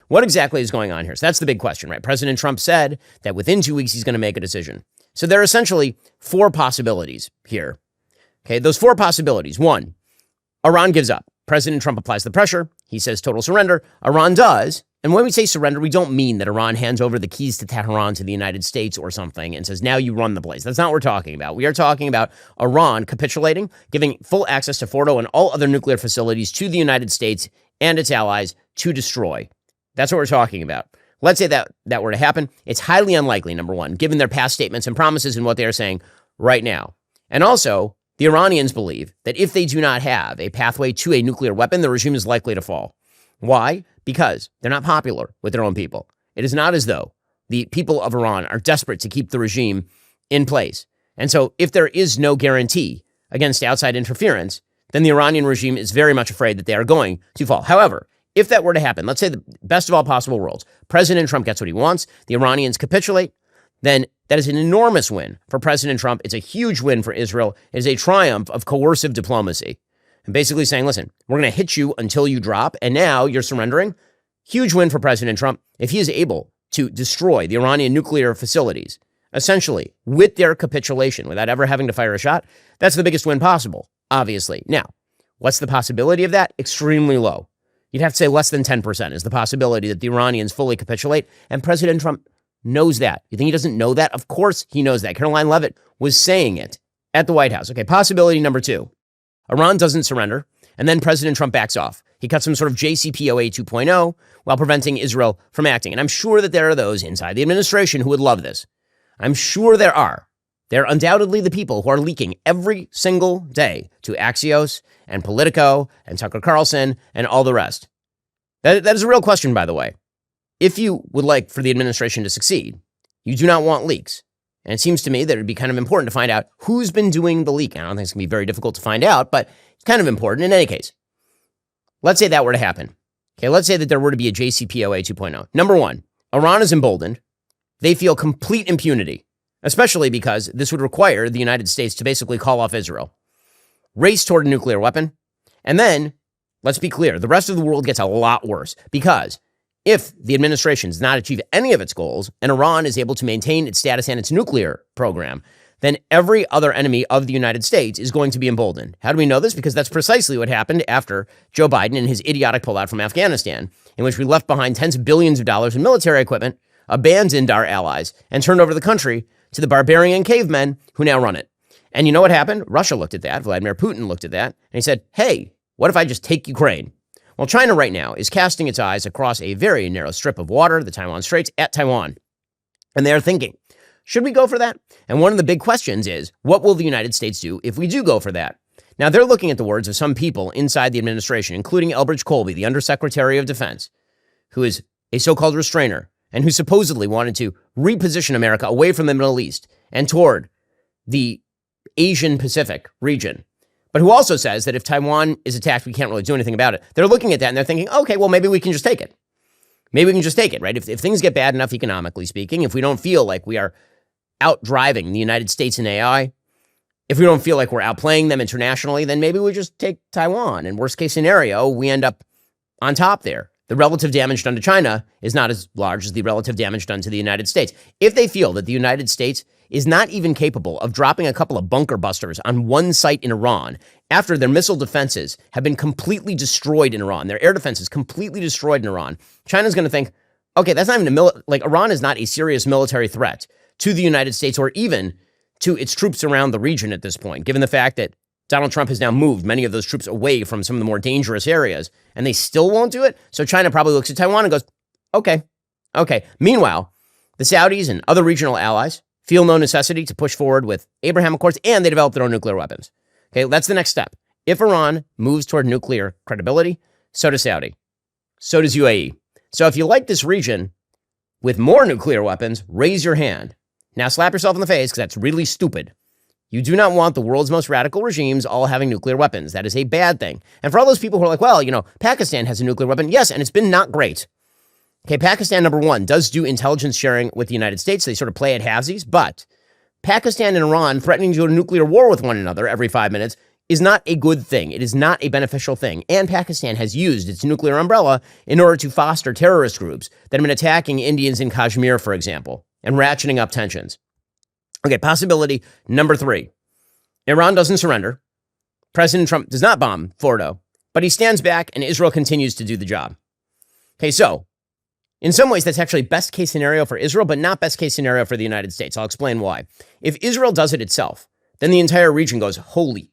What exactly is going on here? So that's the big question, right? President Trump said that within 2 weeks, he's going to make a decision. So there are essentially 4 possibilities here. Okay, those 4 possibilities. 1, Iran gives up. President Trump applies the pressure. He says total surrender. Iran does. And when we say surrender, we don't mean that Iran hands over the keys to Tehran to the United States or something and says, now you run the place. That's not what we're talking about. We are talking about Iran capitulating, giving full access to Fordo and all other nuclear facilities to the United States and its allies to destroy. That's what we're talking about. Let's say that were to happen. It's highly unlikely, number one, given their past statements and promises and what they are saying right now. And also, the Iranians believe that if they do not have a pathway to a nuclear weapon, the regime is likely to fall. Why? Because they're not popular with their own people. It is not as though the people of Iran are desperate to keep the regime in place. And so if there is no guarantee against outside interference, then the Iranian regime is very much afraid that they are going to fall. However, if that were to happen, let's say the best of all possible worlds, President Trump gets what he wants, the Iranians capitulate, then that is an enormous win for President Trump. It's a huge win for Israel. It is a triumph of coercive diplomacy. And basically saying, listen, we're going to hit you until you drop, and now you're surrendering. Huge win for President Trump if he is able to destroy the Iranian nuclear facilities, essentially, with their capitulation, without ever having to fire a shot. That's the biggest win possible, obviously. Now, what's the possibility of that? Extremely low. You'd have to say less than 10% is the possibility that the Iranians fully capitulate, and President Trump knows that. You think he doesn't know that? Of course he knows that. Caroline Leavitt was saying it at the White House. Okay, possibility number 2. Iran doesn't surrender, and then President Trump backs off. He cuts some sort of JCPOA 2.0 while preventing Israel from acting. And I'm sure that there are those inside the administration who would love this. I'm sure there are. They're undoubtedly the people who are leaking every single day to Axios and Politico and Tucker Carlson and all the rest. That is a real question, by the way. If you would like for the administration to succeed, you do not want leaks. And it seems to me that it would be kind of important to find out who's been doing the leaking. I don't think it's going to be very difficult to find out, but it's kind of important in any case. Let's say that were to happen. Okay, let's say that there were to be a JCPOA 2.0. Number 1, Iran is emboldened. They feel complete impunity, especially because this would require the United States to basically call off Israel, race toward a nuclear weapon, and then, let's be clear, the rest of the world gets a lot worse because if the administration does not achieve any of its goals and Iran is able to maintain its status and its nuclear program, then every other enemy of the United States is going to be emboldened. How do we know this? Because that's precisely what happened after Joe Biden and his idiotic pullout from Afghanistan, in which we left behind tens of billions of dollars in military equipment, abandoned our allies, and turned over the country to the barbarian cavemen who now run it. And you know what happened? Russia looked at that. Vladimir Putin looked at that. And he said, hey, what if I just take Ukraine? Well, China right now is casting its eyes across a very narrow strip of water, the Taiwan Straits, at Taiwan. And they're thinking, should we go for that? And one of the big questions is, what will the United States do if we do go for that? Now, they're looking at the words of some people inside the administration, including Elbridge Colby, the Undersecretary of Defense, who is a so-called restrainer and who supposedly wanted to reposition America away from the Middle East and toward the Asian Pacific region, but who also says that if Taiwan is attacked, we can't really do anything about it. They're looking at that and they're thinking, okay, well, maybe we can just take it. Maybe we can just take it, right? If things get bad enough economically speaking, if we don't feel like we are outdriving the United States in AI, if we don't feel like we're outplaying them internationally, then maybe we just take Taiwan. And worst case scenario, we end up on top there. The relative damage done to China is not as large as the relative damage done to the United States. If they feel that the United States is not even capable of dropping a couple of bunker busters on one site in Iran after their missile defenses have been completely destroyed in Iran, their air defenses completely destroyed in Iran, China's going to think, okay, that's not even Iran is not a serious military threat to the United States or even to its troops around the region at this point, given the fact that Donald Trump has now moved many of those troops away from some of the more dangerous areas, and they still won't do it. So China probably looks at Taiwan and goes, okay. Meanwhile, the Saudis and other regional allies feel no necessity to push forward with Abraham Accords, and they develop their own nuclear weapons. Okay, that's the next step. If Iran moves toward nuclear credibility, so does Saudi. So does UAE. So if you like this region with more nuclear weapons, raise your hand. Now slap yourself in the face, because that's really stupid. You do not want the world's most radical regimes all having nuclear weapons. That is a bad thing. And for all those people who are like, well, Pakistan has a nuclear weapon. Yes, and it's been not great. Okay, Pakistan, number one, does do intelligence sharing with the United States. They sort of play at halvesies, but Pakistan and Iran threatening to go to nuclear war with one another every 5 minutes is not a good thing. It is not a beneficial thing. And Pakistan has used its nuclear umbrella in order to foster terrorist groups that have been attacking Indians in Kashmir, for example, and ratcheting up tensions. Okay, possibility number 3. Iran doesn't surrender. President Trump does not bomb Fordo, but he stands back and Israel continues to do the job. Okay, so in some ways, that's actually best case scenario for Israel, but not best case scenario for the United States. I'll explain why. If Israel does it itself, then the entire region goes, holy.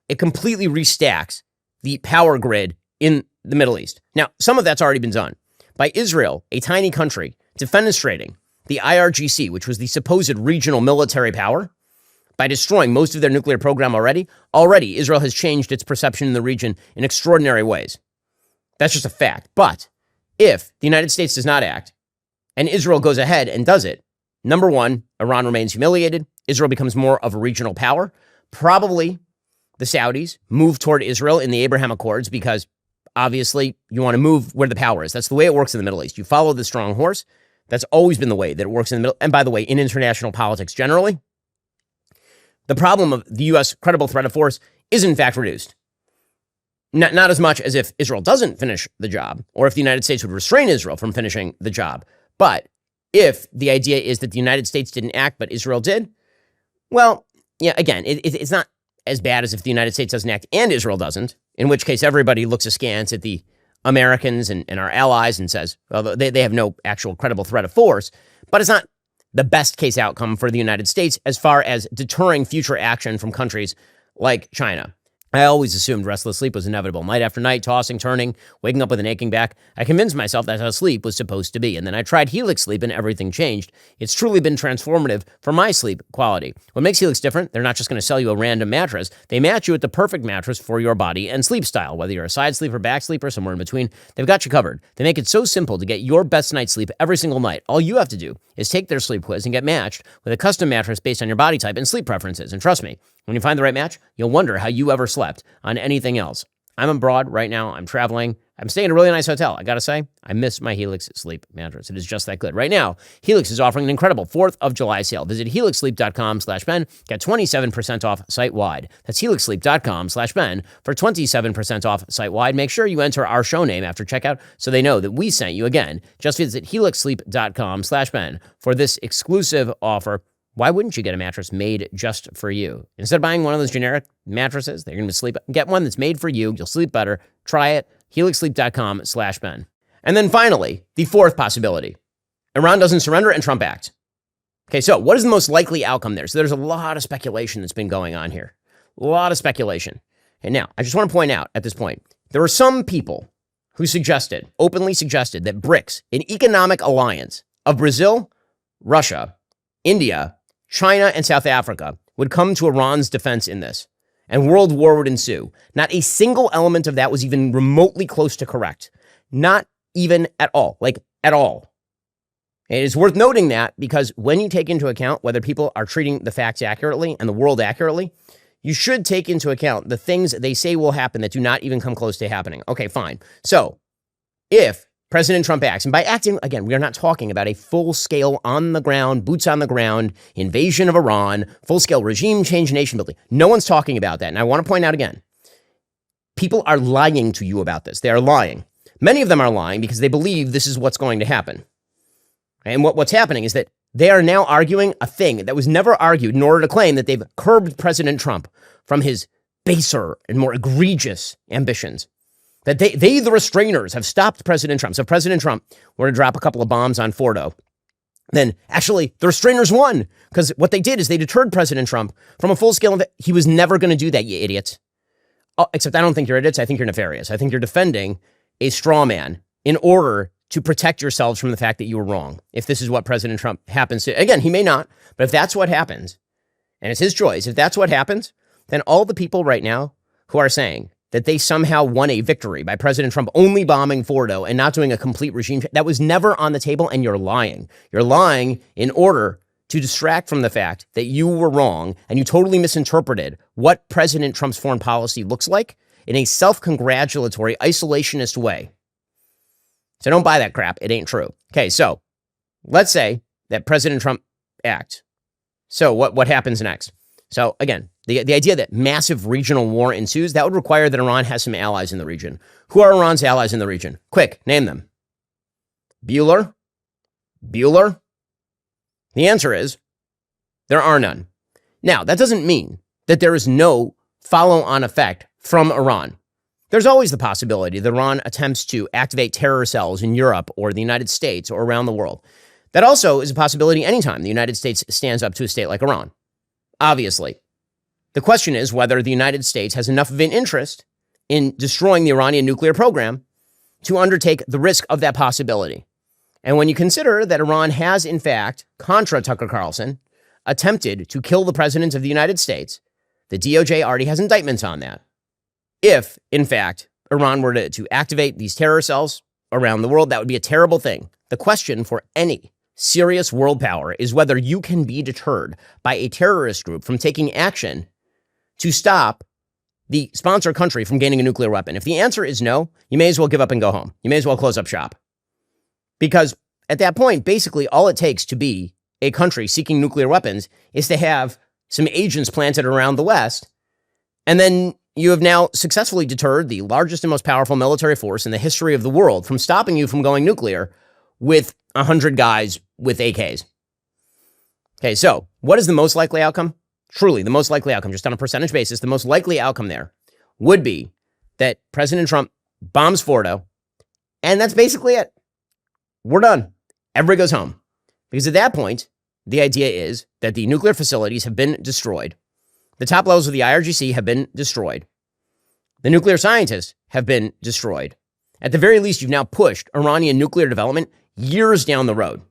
It completely restacks the power grid in the Middle East. Now, some of that's already been done by Israel, a tiny country, defenestrating the IRGC, which was the supposed regional military power, by destroying most of their nuclear program already. Already, Israel has changed its perception in the region in extraordinary ways. That's just a fact. But if the United States does not act and Israel goes ahead and does it, number one, Iran remains humiliated. Israel becomes more of a regional power. Probably the Saudis move toward Israel in the Abraham Accords because obviously you want to move where the power is. That's the way it works in the Middle East. You follow the strong horse. That's always been the way that it works in the middle. And by the way, in international politics generally, the problem of the U.S. credible threat of force is in fact reduced. Not as much as if Israel doesn't finish the job, or if the United States would restrain Israel from finishing the job. But if the idea is that the United States didn't act, but Israel did, well, yeah, again, it's not as bad as if the United States doesn't act and Israel doesn't, in which case everybody looks askance at the Americans and our allies and says, well, they have no actual credible threat of force, but it's not the best case outcome for the United States as far as deterring future action from countries like China. I always assumed restless sleep was inevitable. Night after night, tossing, turning, waking up with an aching back. I convinced myself that's how sleep was supposed to be. And then I tried Helix sleep and everything changed. It's truly been transformative for my sleep quality. What makes Helix different, they're not just going to sell you a random mattress. They match you with the perfect mattress for your body and sleep style. Whether you're a side sleeper, back sleeper, somewhere in between, they've got you covered. They make it so simple to get your best night's sleep every single night. All you have to do is take their sleep quiz and get matched with a custom mattress based on your body type and sleep preferences. And trust me, when you find the right match, you'll wonder how you ever slept on anything else. I'm abroad right now. I'm traveling. I'm staying in a really nice hotel. I got to say, I miss my Helix sleep mattress. It is just that good. Right now, Helix is offering an incredible 4th of July sale. Visit helixsleep.com/Ben. Get 27% off site-wide. That's helixsleep.com/Ben for 27% off site-wide. Make sure you enter our show name after checkout so they know that we sent you. Again, just visit helixsleep.com/Ben for this exclusive offer. Why wouldn't you get a mattress made just for you? Instead of buying one of those generic mattresses that you're going to sleep, get one that's made for you. You'll sleep better. Try it. helixsleep.com/Ben. And then finally, the 4th possibility. Iran doesn't surrender and Trump acts. Okay, so what is the most likely outcome there? So there's a lot of speculation that's been going on here. A lot of speculation. And now, I just want to point out at this point, there were some people who openly suggested that BRICS, an economic alliance of Brazil, Russia, India, China, and South Africa, would come to Iran's defense in this, and world war would ensue. Not a single element of that was even remotely close to correct. Not even at all, like at all. It is worth noting that because when you take into account whether people are treating the facts accurately and the world accurately, you should take into account the things they say will happen that do not even come close to happening. Okay, fine. So if President Trump acts, and by acting, again, we are not talking about a full-scale, on-the-ground, boots-on-the-ground invasion of Iran, full-scale regime change, nation building. No one's talking about that. And I want to point out again, people are lying to you about this. They are lying. Many of them are lying because they believe this is what's going to happen. And what's happening is that they are now arguing a thing that was never argued in order to claim that they've curbed President Trump from his baser and more egregious ambitions. That they, the restrainers, have stopped President Trump. So if President Trump were to drop a couple of bombs on Fordo, then actually the restrainers won. Because what they did is they deterred President Trump from a full-scale he was never going to do that, you idiots. Oh, except I don't think you're idiots. I think you're nefarious. I think you're defending a straw man in order to protect yourselves from the fact that you were wrong. If this is what President Trump happens to, again, he may not, but if that's what happens, and it's his choice, if that's what happens, then all the people right now who are saying that they somehow won a victory by President Trump only bombing Fordo and not doing a complete regime change, that was never on the table, and you're lying. You're lying in order to distract from the fact that you were wrong and you totally misinterpreted what President Trump's foreign policy looks like in a self-congratulatory, isolationist way. So don't buy that crap. It ain't true. Okay, so let's say that President Trump acts. So what happens next? So again, the idea that massive regional war ensues, that would require that Iran has some allies in the region. Who are Iran's allies in the region? Quick, name them. Bueller? The answer is there are none. Now, that doesn't mean that there is no follow-on effect from Iran. There's always the possibility that Iran attempts to activate terror cells in Europe or the United States or around the world. That also is a possibility anytime the United States stands up to a state like Iran. Obviously. The question is whether the United States has enough of an interest in destroying the Iranian nuclear program to undertake the risk of that possibility. And when you consider that Iran has, in fact, contra Tucker Carlson, attempted to kill the president of the United States, the DOJ already has indictments on that. If, in fact, Iran were to activate these terror cells around the world, that would be a terrible thing. The question for any serious world power is whether you can be deterred by a terrorist group from taking action to stop the sponsor country from gaining a nuclear weapon. If the answer is no, you may as well give up and go home. You may as well close up shop. Because at that point, basically all it takes to be a country seeking nuclear weapons is to have some agents planted around the West, and then you have now successfully deterred the largest and most powerful military force in the history of the world from stopping you from going nuclear with 100 guys with AKs. Okay, so what is the most likely outcome? Truly, the most likely outcome, just on a percentage basis, the most likely outcome there would be that President Trump bombs Fordo, and that's basically it. We're done. Everybody goes home. Because at that point, the idea is that the nuclear facilities have been destroyed. The top levels of the IRGC have been destroyed. The nuclear scientists have been destroyed. At the very least, you've now pushed Iranian nuclear development years down the road.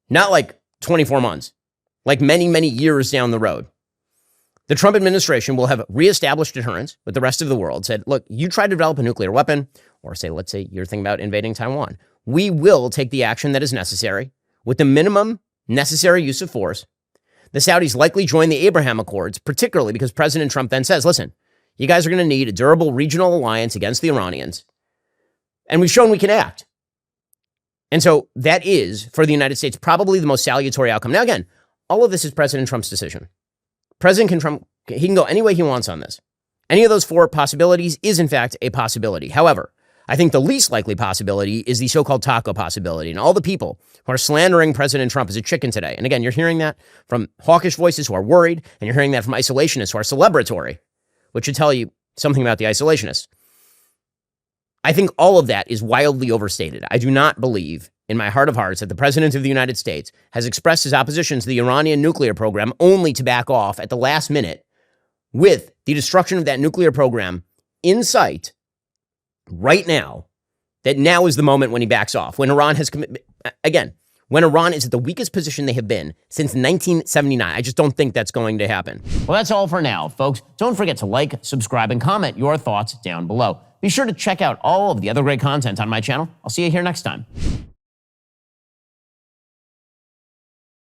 Not like 24 months, like many, many years down the road. The Trump administration will have reestablished deterrence with the rest of the world, said, look, you try to develop a nuclear weapon, or let's say you're thinking about invading Taiwan. We will take the action that is necessary with the minimum necessary use of force. The Saudis likely join the Abraham Accords, particularly because President Trump then says, listen, you guys are going to need a durable regional alliance against the Iranians. And we've shown we can act. And so that is, for the United States, probably the most salutary outcome. Now, again, all of this is President Trump's decision. President Trump, he can go any way he wants on this. Any of those four possibilities is, in fact, a possibility. However, I think the least likely possibility is the so-called taco possibility. And all the people who are slandering President Trump as a chicken today. And again, you're hearing that from hawkish voices who are worried, and you're hearing that from isolationists who are celebratory, which should tell you something about the isolationists. I think all of that is wildly overstated. I do not believe in my heart of hearts that the president of the United States has expressed his opposition to the Iranian nuclear program only to back off at the last minute with the destruction of that nuclear program in sight right now, that now is the moment when he backs off. When Iran has when Iran is at the weakest position they have been since 1979. I just don't think that's going to happen. Well, that's all for now, folks. Don't forget to like, subscribe, and comment your thoughts down below. Be sure to check out all of the other great content on my channel. I'll see you here next time.